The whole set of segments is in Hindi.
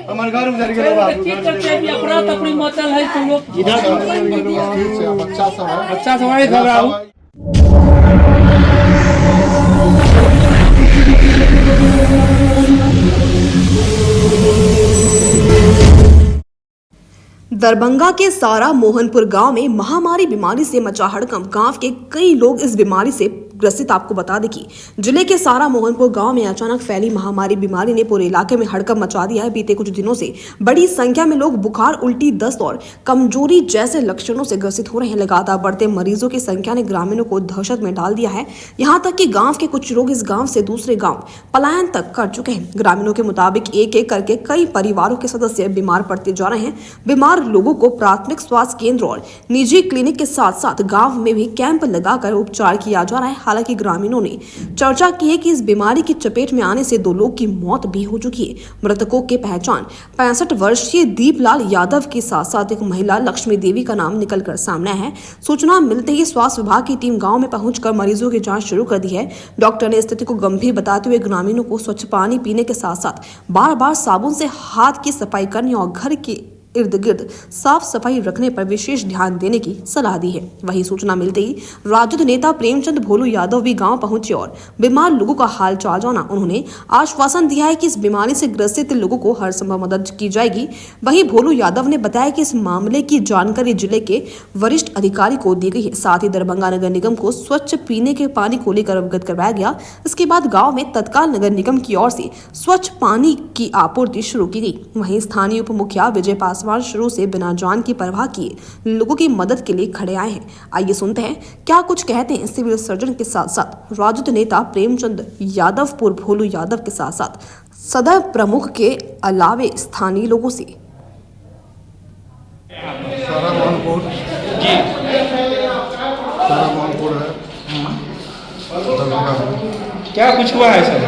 हमारे घर में जाके बाबू ठीक करते भी अपना तपड़ी मोतल है तुम लोग इधर बच्चा सब है अच्छा सवारी घबराओ। दरभंगा के सारा मोहनपुर गांव में महामारी बीमारी से मचा हड़कंप। गांव के कई लोग इस बीमारी से ग्रसित। आपको बता दें कि जिले के सारा मोहनपुर गांव में अचानक फैली महामारी बीमारी ने पूरे इलाके में हड़कंप मचा दिया है। बीते कुछ दिनों से बड़ी संख्या में लोग बुखार, उल्टी, दस्त और कमजोरी जैसे लक्षणों से ग्रसित हो रहे हैं। लगातार बढ़ते मरीजों की संख्या ने ग्रामीणों को दहशत में डाल दिया है। यहाँ तक कि गाँव के कुछ लोग इस गाँव से दूसरे गाँव पलायन तक कर चुके हैं। ग्रामीणों के मुताबिक एक एक करके कई परिवारों के सदस्य बीमार पड़ते जा रहे हैं। बीमार लोगों को प्राथमिक स्वास्थ्य केंद्र और निजी क्लिनिक के साथ साथ गांव में भी कैंप लगाकर उपचार किया जा रहा है। हालांकि ग्रामीणों ने चर्चा की है कि इस बीमारी की चपेट में आने से 2 लोग की मौत भी हो चुकी है। मृतकों की पहचान 65 वर्षीय दीपलाल यादव के साथ साथ एक महिला लक्ष्मी देवी का नाम निकलकर सामने है। सूचना मिलते ही स्वास्थ्य विभाग की टीम गाँव में पहुंचकर मरीजों की जाँच शुरू कर दी है। डॉक्टर ने स्थिति को गंभीर बताते हुए ग्रामीणों को स्वच्छ पानी पीने के साथ साथ बार बार साबुन से हाथ की सफाई करने और घर के इर्द गिर्द साफ सफाई रखने पर विशेष ध्यान देने की सलाह दी है। वहीं सूचना मिलते ही राजद नेता प्रेमचंद भोलू यादव भी गांव पहुंचे और बीमार लोगों का हाल चाल जाना। उन्होंने आश्वासन दिया है कि इस बीमारी से ग्रसित लोगों को हर संभव मदद की जाएगी। वहीं भोलू यादव ने बताया कि इस मामले की जानकारी जिले के वरिष्ठ अधिकारी को दी गई है। साथ ही दरभंगा नगर निगम को स्वच्छ पीने के पानी को लेकर अवगत करवाया गया। इसके बाद गाँव में तत्काल नगर निगम की ओर से स्वच्छ पानी की आपूर्ति शुरू की गई। वहीं स्थानीय उप मुखिया विजय पासवान शुरू से बिना जान की परवाह किए लोगों की मदद के लिए खड़े आए हैं। आइए सुनते हैं क्या कुछ कहते हैं सिविल सर्जन के साथ साथ राजद नेता प्रेमचंद यादव, पूर्व भोलू यादव के साथ साथ सदर प्रमुख के अलावे स्थानीय लोगों से। सारा मोहनपुर जी सारा मोहनपुर है दरभंगा में। क्या कुछ हुआ है सर?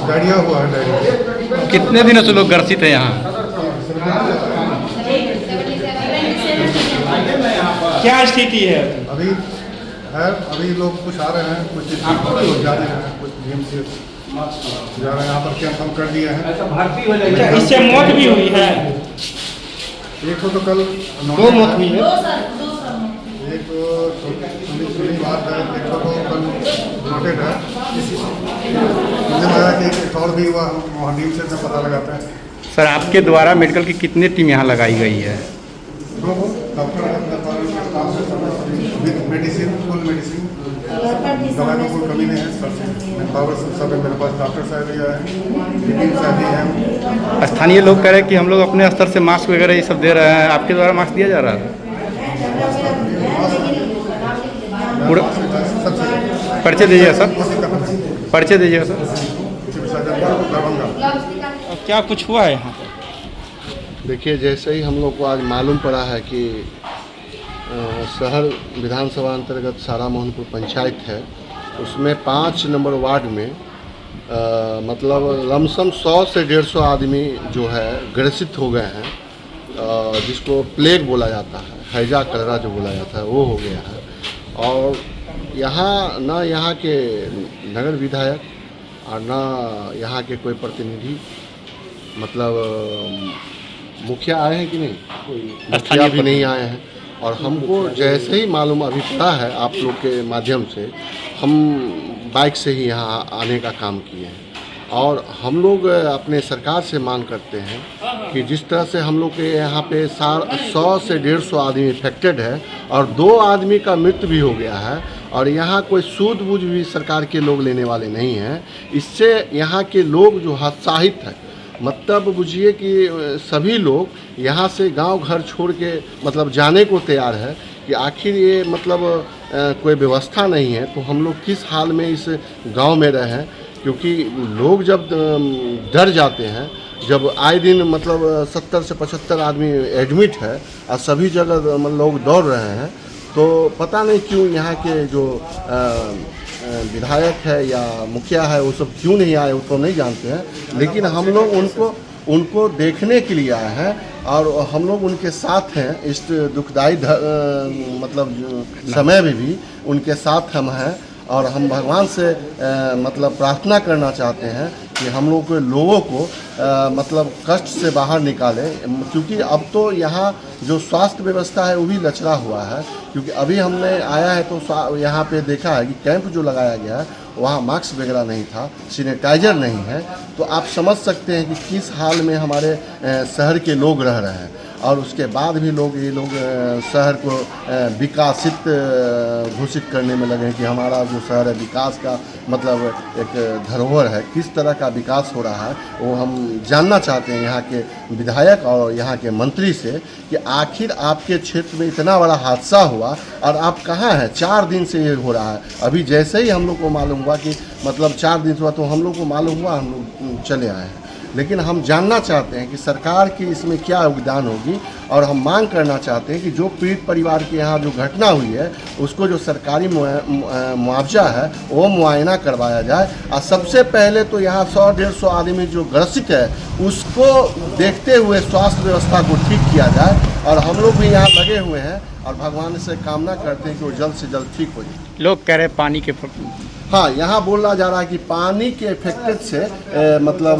डायरिया हुआ है। डायरिया कितने दिनों से लोग ग्रसित हैं यहाँ? क्या स्थिति है? अभी लोग कुछ आ रहे हैं, कुछ जा रहे हैं, कुछ जिम से जा रहे हैं। यहाँ पर कैंप हम कर दिए हैं। अच्छा, इससे मौत भी हुई है? एक तो कल 2 मौत हुई है। एक सुनी बात है, एक तो कल नोटेड है। मुझे लगा कि एक और भी हुआ, वहाँ टीम से पता लगाते हैं। सर, आपके द्वारा मेडिकल की कितनी टीम यहाँ लगाई गई है? Doctor with medicine, full medicine, दवा का कोई कमी नहीं है। पावर सब मेरे पास डॉक्टर साहब भी आए हैं, साहब भी हैं। स्थानीय लोग कह रहे हैं कि हम लोग अपने स्तर से मास्क वगैरह ये सब दे रहे हैं, आपके द्वारा मास्क दिया जा रहा है? पूरा पर्चे दीजिए सर, पर्चे दीजिए सर। क्या कुछ हुआ है यहाँ? देखिए, जैसे ही हम लोग को आज मालूम पड़ा है कि शहर विधानसभा अंतर्गत सारा मोहनपुर पंचायत है, उसमें 5 नंबर वार्ड में मतलब लमसम 100 से 150 आदमी जो है ग्रसित हो गए हैं, जिसको प्लेग बोला जाता है, हैजा कलरा जो बोला जाता है, वो हो गया है। और यहाँ ना यहाँ के नगर विधायक और ना यहाँ के कोई प्रतिनिधि, मतलब मुखिया आए हैं कि नहीं, कोई मुखिया भी नहीं आए हैं। और हमको जैसे ही मालूम अभी पड़ा है आप लोग के माध्यम से, हम बाइक से ही यहाँ आने का काम किए हैं। और हम लोग अपने सरकार से मांग करते हैं कि जिस तरह से हम लोग के यहाँ पे 100 से 150 आदमी इफेक्टेड है और 2 आदमी का मृत्यु भी हो गया है, और यहाँ कोई सूझबूझ भी सरकार के लोग लेने वाले नहीं हैं। इससे यहाँ के लोग जो हतोत्साहित है, मतलब बुझिए कि सभी लोग यहाँ से गांव घर छोड़ के मतलब जाने को तैयार है कि आखिर ये मतलब कोई व्यवस्था नहीं है तो हम लोग किस हाल में इस गांव में रहें। क्योंकि लोग जब डर जाते हैं, जब आए दिन मतलब 70 से 75 आदमी एडमिट है और सभी जगह मतलब लोग दौड़ रहे हैं, तो पता नहीं क्यों यहाँ के जो विधायक है या मुखिया है वो सब क्यों नहीं आए, वो तो नहीं जानते हैं। लेकिन हम लोग उनको देखने के लिए आए हैं और हम लोग उनके साथ हैं इस दुखदाई मतलब समय में भी उनके साथ हम हैं। और हम भगवान से मतलब प्रार्थना करना चाहते हैं कि हम लोगों को मतलब कष्ट से बाहर निकाले, क्योंकि अब तो यहाँ जो स्वास्थ्य व्यवस्था है वो भी लचरा हुआ है। क्योंकि अभी हमने आया है तो यहाँ पे देखा है कि कैंप जो लगाया गया है वहाँ मास्क वगैरह नहीं था, सैनिटाइजर नहीं है, तो आप समझ सकते हैं कि किस हाल में हमारे शहर के लोग रह रहे हैं। और उसके बाद भी ये लोग शहर को विकासित घोषित करने में लगे हैं कि हमारा जो शहर है विकास का मतलब एक धरोहर है। किस तरह का विकास हो रहा है वो हम जानना चाहते हैं यहाँ के विधायक और यहाँ के मंत्री से, कि आखिर आपके क्षेत्र में इतना बड़ा हादसा हुआ और आप कहाँ हैं। 4 दिन से ये हो रहा है। अभी जैसे ही हम लोग को मालूम हुआ कि मतलब 4 दिन से हुआ तो हम लोग को मालूम हुआ, हम लोग चले आए हैं। लेकिन हम जानना चाहते हैं कि सरकार की इसमें क्या योगदान होगी, और हम मांग करना चाहते हैं कि जो पीड़ित परिवार के यहाँ जो घटना हुई है उसको जो सरकारी मुआवजा है वो मुआयना करवाया जाए। और सबसे पहले तो यहाँ 100-150 आदमी जो ग्रसित है उसको देखते हुए स्वास्थ्य व्यवस्था को ठीक किया जाए। और हम लोग भी यहाँ लगे हुए हैं और भगवान से कामना करते हैं कि वो जल्द से जल्द ठीक हो जाए। लोग कह रहे हैं पानी के हाँ, यहाँ बोला जा रहा है कि पानी के इफेक्टेड से मतलब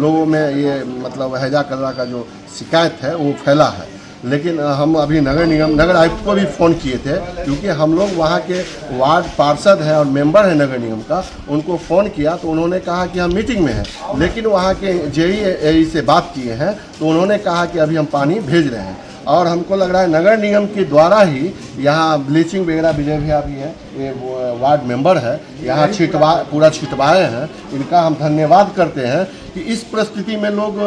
लोगों में ये मतलब हैजा कलरा का जो शिकायत है वो फैला है। लेकिन हम अभी नगर आयुक्त को भी फ़ोन किए थे, क्योंकि हम लोग वहाँ के वार्ड पार्षद हैं और मेंबर हैं नगर निगम का, उनको फ़ोन किया तो उन्होंने कहा कि हम मीटिंग में हैं। लेकिन वहाँ के जेई से बात किए हैं तो उन्होंने कहा कि अभी हम पानी भेज रहे हैं। और हमको लग रहा है नगर निगम के द्वारा ही यहाँ ब्लीचिंग वगैरह विजय भैया भी है, ये वार्ड मेंबर है, यहाँ पूरा छिटवाए हैं। इनका हम धन्यवाद करते हैं कि इस परिस्थिति में लोग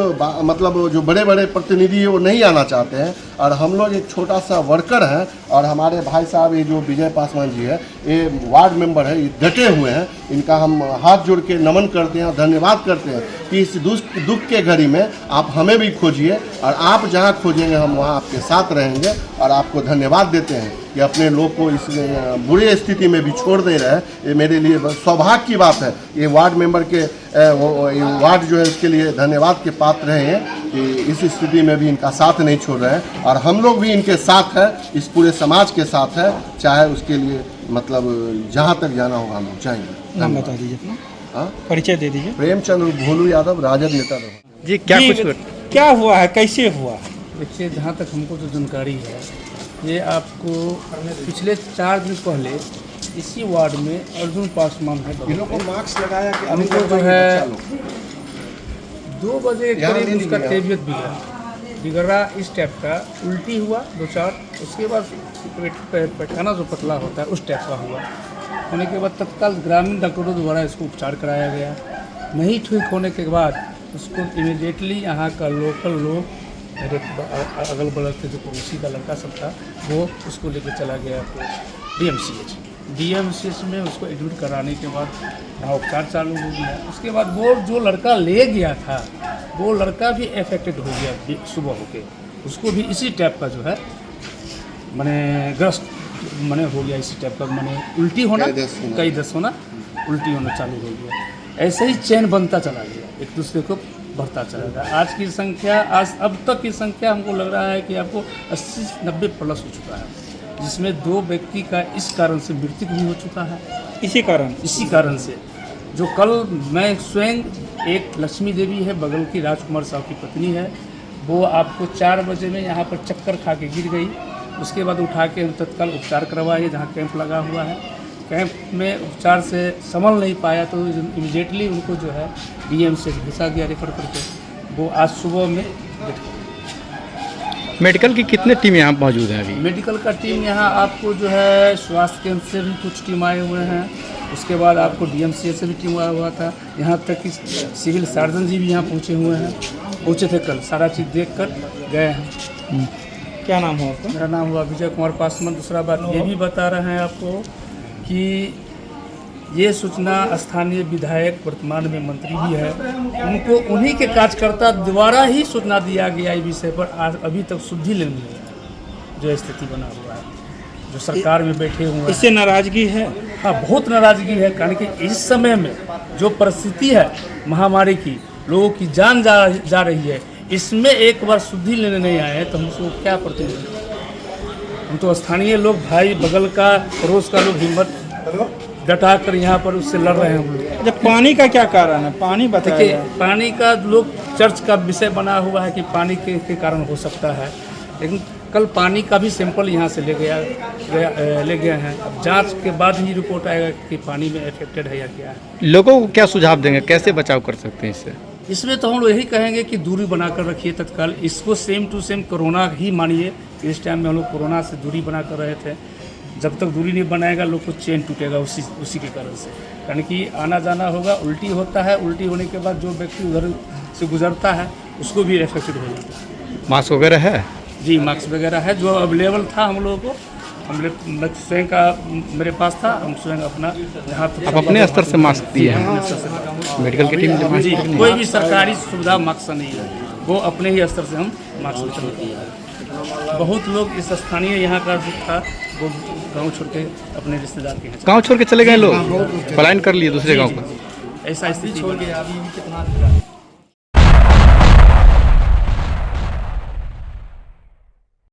मतलब जो बड़े बड़े प्रतिनिधि है वो नहीं आना चाहते हैं, और हम लोग एक छोटा सा वर्कर हैं। और हमारे भाई साहब ये जो विजय पासवान जी है, ये वार्ड मेंबर है, ये डटे हुए हैं। इनका हम हाथ जोड़ के नमन करते हैं और धन्यवाद करते हैं कि इस दुख के घड़ी में आप हमें भी खोजिए, और आप जहाँ खोजेंगे हम वहाँ आपके साथ रहेंगे। और आपको धन्यवाद देते हैं कि अपने लोग को इस बुरी स्थिति में भी छोड़ दे रहे हैं। ये मेरे लिए सौभाग्य की बात है। ये वार्ड मेंबर के वार्ड जो है उसके लिए धन्यवाद के पात्र हैं कि इस स्थिति में भी इनका साथ नहीं छोड़ रहे हैं। और हम लोग भी इनके साथ हैं, इस पूरे समाज के साथ है, चाहे उसके लिए मतलब जहाँ तक जाना होगा हम लोग जाएंगे। नाम बता दीजिए अपना, हाँ, परिचय दे दीजिए। प्रेमचंद्र भोलू यादव, राजद नेता रहा। जी क्या हुआ है, कैसे हुआ? देखिए, जहाँ तक हमको जो जानकारी है, ये आपको पिछले 4 दिन पहले इसी वार्ड में अर्जुन पासवान है, इन लोगों को मास्क लगाया कि हमको जो है 2 बजे के करीब उसका तबीयत बिगड़ा इस टाइप का, उल्टी हुआ 2-4, उसके बाद पैखाना जो पतला होता है उस टाइप का हुआ। होने के बाद तत्काल ग्रामीण डॉक्टरों द्वारा इसको उपचार कराया गया। नहीं ठीक होने के बाद उसको इमीडिएटली यहाँ का लोकल लोग, मेरे अगल बगल के जो पड़ोसी का लड़का सब था, वो उसको लेकर चला गया DMCH में उसको एडमिट कराने के बाद यहाँ उपचार चालू हो गया। उसके बाद वो जो लड़का ले गया था वो लड़का भी अफेक्टेड हो गया सुबह होके, उसको भी इसी टाइप का जो है माने ग्रस्त माने हो गया, इसी टाइप का माने उल्टी होना, कई दस होना, उल्टी होना चालू हो गया। ऐसे ही चेन बनता चला गया, एक दूसरे को बढ़ता चला गया। आज की संख्या, अब तक की संख्या हमको लग रहा है कि आपको 80-90 प्लस हो चुका है, जिसमें 2 व्यक्ति का इस कारण से मृत्यु भी हो चुका है। इसी कारण से जो कल मैं स्वयं, एक लक्ष्मी देवी है बगल की, राजकुमार साहब की पत्नी है, वो आपको 4 बजे में यहाँ पर चक्कर खा के गिर गई। उसके बाद उठा के तत्काल उपचार करवाए, जहाँ कैंप लगा हुआ है। कैंप में उपचार से संभल नहीं पाया तो इमीडिएटली उनको जो है DMCH भेजा गया रेफर करके। वो आज सुबह में मेडिकल की कितने टीम यहाँ मौजूद हैं अभी? मेडिकल का टीम यहाँ आपको जो है स्वास्थ्य केंद्र से भी कुछ टीम आए हुए हैं, उसके बाद आपको DMCH से भी टीम आया हुआ था। यहाँ तक कि सिविल सर्जन जी भी यहाँ पहुँचे थे कल, सारा चीज़ देख कर गए हैं। क्या नाम हुआ आपका? मेरा नाम हुआ विजय कुमार पासवान। दूसरा बात ये भी बता रहे हैं आपको कि ये सूचना स्थानीय विधायक, वर्तमान में मंत्री भी है, उनको उन्हीं के कार्यकर्ता द्वारा ही सूचना दिया गया इस विषय पर। आज अभी तक सुधि लेने नहीं, जो स्थिति बना हुआ है, जो सरकार में बैठे हुए हैं, इससे नाराजगी है। हाँ, बहुत नाराजगी है, कारण कि इस समय में जो परिस्थिति है महामारी की, लोगों की जान जा रही है, इसमें एक बार शुद्धि लेने नहीं आए हैं तो हमको क्या प्रतिनिधि। हम तो स्थानीय लोग, भाई बगल का, पड़ोस का लोग हिम्मत डटा कर यहाँ पर उससे लड़ रहे हैं हम लोग। जब पानी का क्या कारण है, पानी बताइए। देखिए पानी का लोग चर्च का विषय बना हुआ है कि पानी के कारण हो सकता है, लेकिन कल पानी का भी सैंपल यहाँ से ले गए हैं। अब जांच के बाद ही रिपोर्ट आएगा कि पानी में इफेक्टेड है या क्या है। लोगों को क्या सुझाव देंगे, कैसे बचाव कर सकते हैं इससे? इसमें तो हम लोग यही कहेंगे कि दूरी बनाकर रखिए तत्काल। इसको सेम टू सेम कोरोना ही मानिए। इस टाइम में हम लोग कोरोना से दूरी बना कर रहे थे। जब तक दूरी नहीं बनाएगा लोग को चेन टूटेगा उसी के कारण से। यानी कि आना जाना होगा, उल्टी होता है, उल्टी होने के बाद जो व्यक्ति उधर से गुजरता है उसको भी इफेक्टेड हो जाता है। मास्क वगैरह है? जी मास्क वगैरह है जो अवेलेबल था हम लोगों को। मैं स्वयं का मेरे पास था, हम स्वयं अपना यहाँ आप अपने स्तर से मास्क दिए हैं? मेडिकल की टीम जब जी कोई भी सरकारी सुविधा मास्क नहीं है, वो अपने ही स्तर से हम मास्क वितरण किए हैं। बहुत लोग इस स्थानीय यहाँ का जो था वो गांव छोड़ के अपने रिश्तेदार के यहाँ गांव छोड़ के चले गए लोग, पलायन कर लिए दूसरे गांव का। ऐसा स्थिति छोड़ के अभी कितना